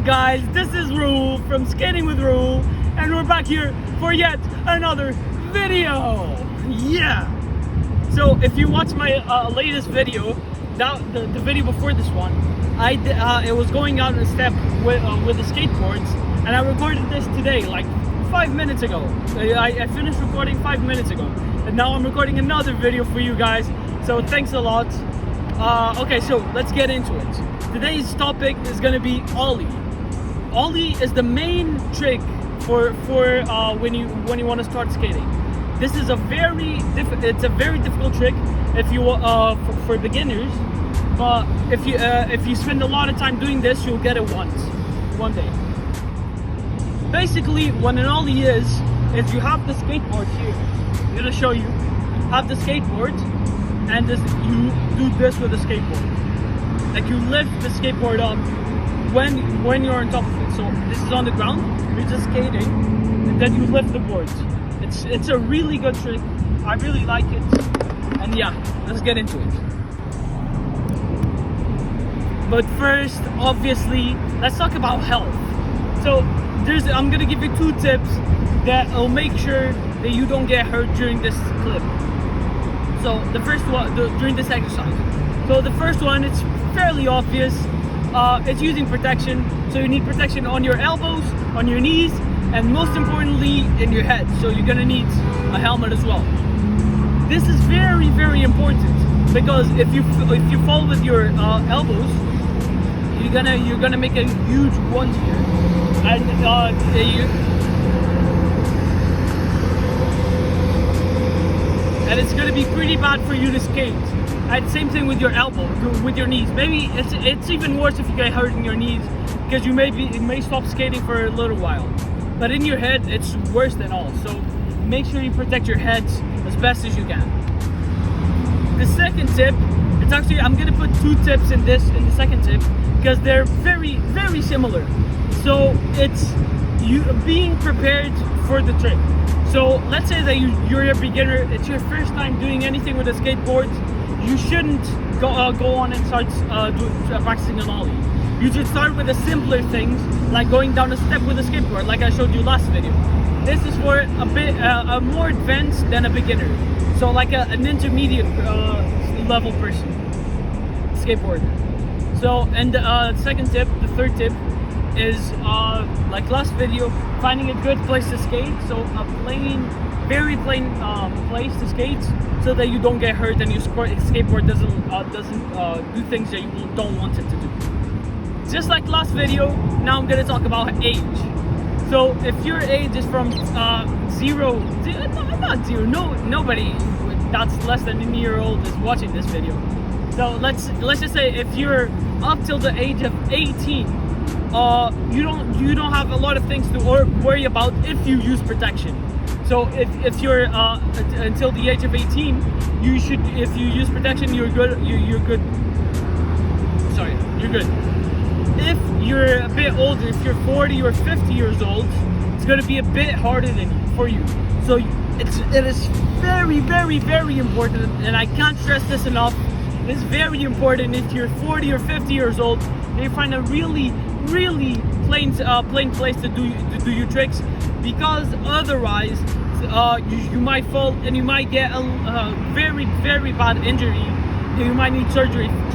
guys? This is Raul from Skating with Raul, and we're back here for yet another video. Yeah. So if you watch my latest video, the video before this one, it was going out a step with the skateboards, and I recorded this today, like 5 minutes ago. I finished recording 5 minutes ago, and now I'm recording another video for you guys. So thanks a lot. Okay, so let's get into it. Today's topic is gonna be Ollie. Ollie is the main trick for when you want to start skating. This is a very difficult trick if you for beginners. But if you spend a lot of time doing this, you'll get it one day. Basically, what an Ollie is you have the skateboard here. I'm gonna show you. Have the skateboard, and you do this with the skateboard. Like you lift the skateboard up when you're on top of it. So this is on the ground, you're just skating, and then you lift the board. It's a really good trick. I really like it. And yeah, let's get into it. But first, obviously, let's talk about health. So I'm gonna give you 2 tips that will make sure that you don't get hurt during this clip. So the first one, during this exercise. So the first one, it's fairly obvious. It's using protection. So you need protection on your elbows, on your knees, and most importantly, in your head. So you're gonna need a helmet as well. This is very, very important because if you fall with your elbows, you're gonna make a huge wound here, and it's gonna be pretty bad for you to skate. And same thing with your elbow, with your knees. Maybe it's even worse if you get hurt in your knees because it may stop skating for a little while. But in your head, it's worse than all. So make sure you protect your head as best as you can. The second tip, I'm gonna put 2 tips in the second tip because they're very, very similar. So it's you being prepared for the trick. So let's say that you're a beginner, it's your first time doing anything with a skateboard. You shouldn't go on and start practicing an Ollie. You should start with the simpler things, like going down a step with a skateboard, like I showed you last video. This is for a bit more advanced than a beginner. So like an intermediate level person, skateboarder. So, and the second tip, the third tip, is like last video, finding a good place to skate. So a very plain place to skate, so that you don't get hurt and your skateboard doesn't do things that you don't want it to do. Just like last video, now I'm gonna talk about age. So if your age is from nobody that's less than a year old is watching this video. So let's just say if you're up till the age of 18, you don't have a lot of things to worry about if you use protection. So if you're until the age of 18, if you use protection, you're good. You're good. Sorry, you're good. If you're a bit older, if you're 40 or 50 years old, it's going to be a bit harder for you. So it is very, very, very important, and I can't stress this enough. It's very important if you're 40 or 50 years old, that you find a really, really plain place to do your tricks, because otherwise you might fall and you might get a very, very bad injury that you might need surgery for.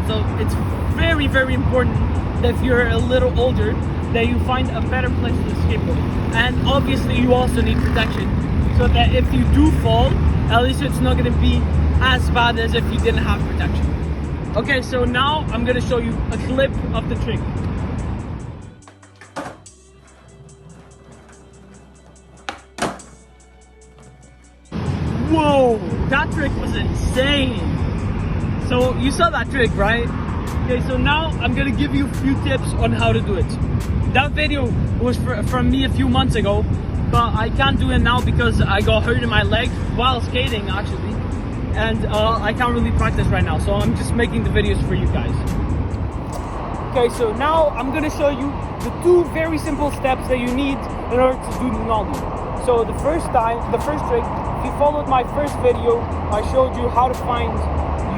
So it's very, very important that if you're a little older, that you find a better place to skateboard. And obviously you also need protection, so that if you do fall, at least it's not going to be as bad as if you didn't have protection. Okay, so now I'm going to show you a clip of the trick. Whoa, that trick was insane. So you saw that trick, right? Okay, so now I'm gonna give you a few tips on how to do it. That video was from me a few months ago, but I can't do it now because I got hurt in my leg while skating actually, and I can't really practice right now, so I'm just making the videos for you guys. Okay, so now I'm gonna show you the 2 very simple steps that you need in order to do an Ollie. So the first trick, if you followed my first video, I showed you how to find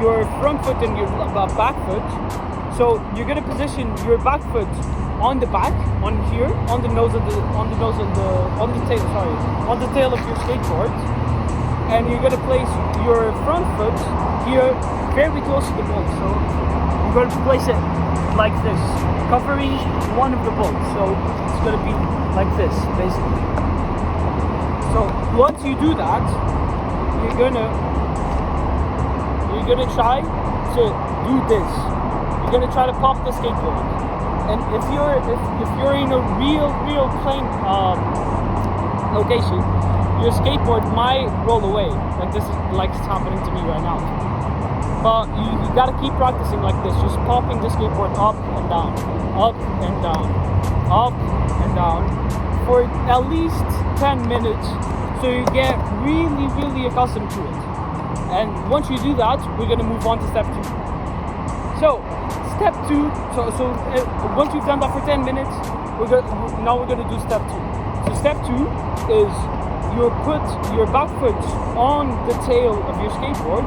your front foot and your back foot. So you're gonna position your back foot on the back, on here, on the tail, on the tail of your skateboard, and you're gonna place your front foot here, very close to the bolt. So you're going to place it like this, covering one of the bolts. So it's gonna be like this, basically. So once you do that, you're gonna try to do this. You're gonna try to pop the skateboard, and if you're in a real plane location, your skateboard might roll away, like this is like it's happening to me right now. But you gotta keep practicing like this, just popping the skateboard up and down, up and down, up and down for at least 10 minutes, so you get really accustomed to it. And once you do that, we're gonna move on to step 2. So step 2. So once you've done that for 10 minutes, now we're gonna do step 2. So step 2 is you put your back foot on the tail of your skateboard,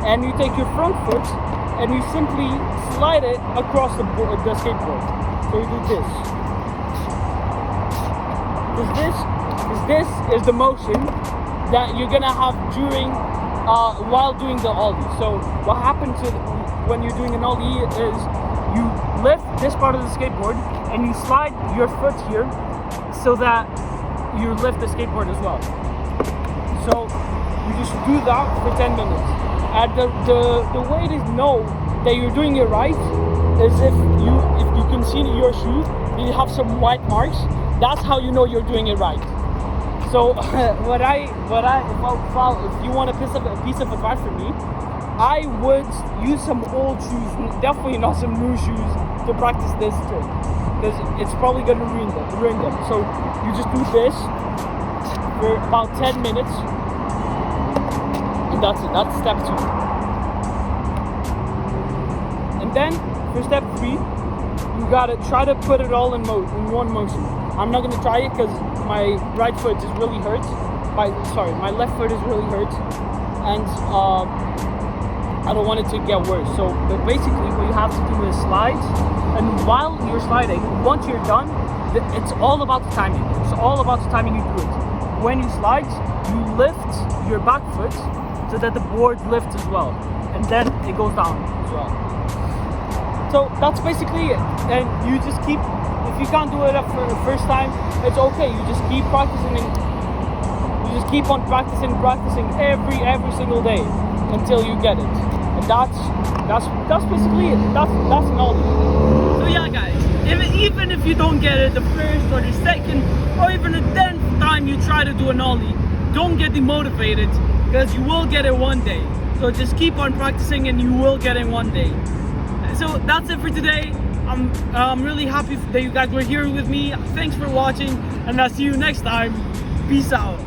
and you take your front foot and you simply slide it across the skateboard. So you do this. This is the motion that you're gonna have during while doing the ollie. So what happens when you're doing an ollie is you lift this part of the skateboard and you slide your foot here so that you lift the skateboard as well. So you just do that for 10 minutes. And the way to know that you're doing it right is if you can see your shoe, you have some white marks. That's how you know you're doing it right. So if you want a piece of advice from me, I would use some old shoes, definitely not some new shoes, to practice this trick, because it's probably gonna ruin them. So you just do this for about 10 minutes, and that's it. That's step 2. And then for step 3, you gotta try to put it all in one motion. I'm not gonna try it because my right foot is really hurt. My left foot is really hurt, and I don't want it to get worse. So but basically what you have to do is slide, and while you're sliding, once you're done, it's all about the timing. It's all about the timing you do it. When you slide, you lift your back foot so that the board lifts as well, and then it goes down as well. So that's basically it. And you just keep, if you can't do it for the first time, it's okay. You just keep practicing, and you just keep on practicing every single day until you get it. And that's basically it. That's an ollie. So yeah, guys, even if you don't get it the first or the second or even the 10th time you try to do an ollie, don't get demotivated, because you will get it one day. So just keep on practicing and you will get it one day. So that's it for today. I'm really happy that you guys were here with me. Thanks for watching, and I'll see you next time. Peace out.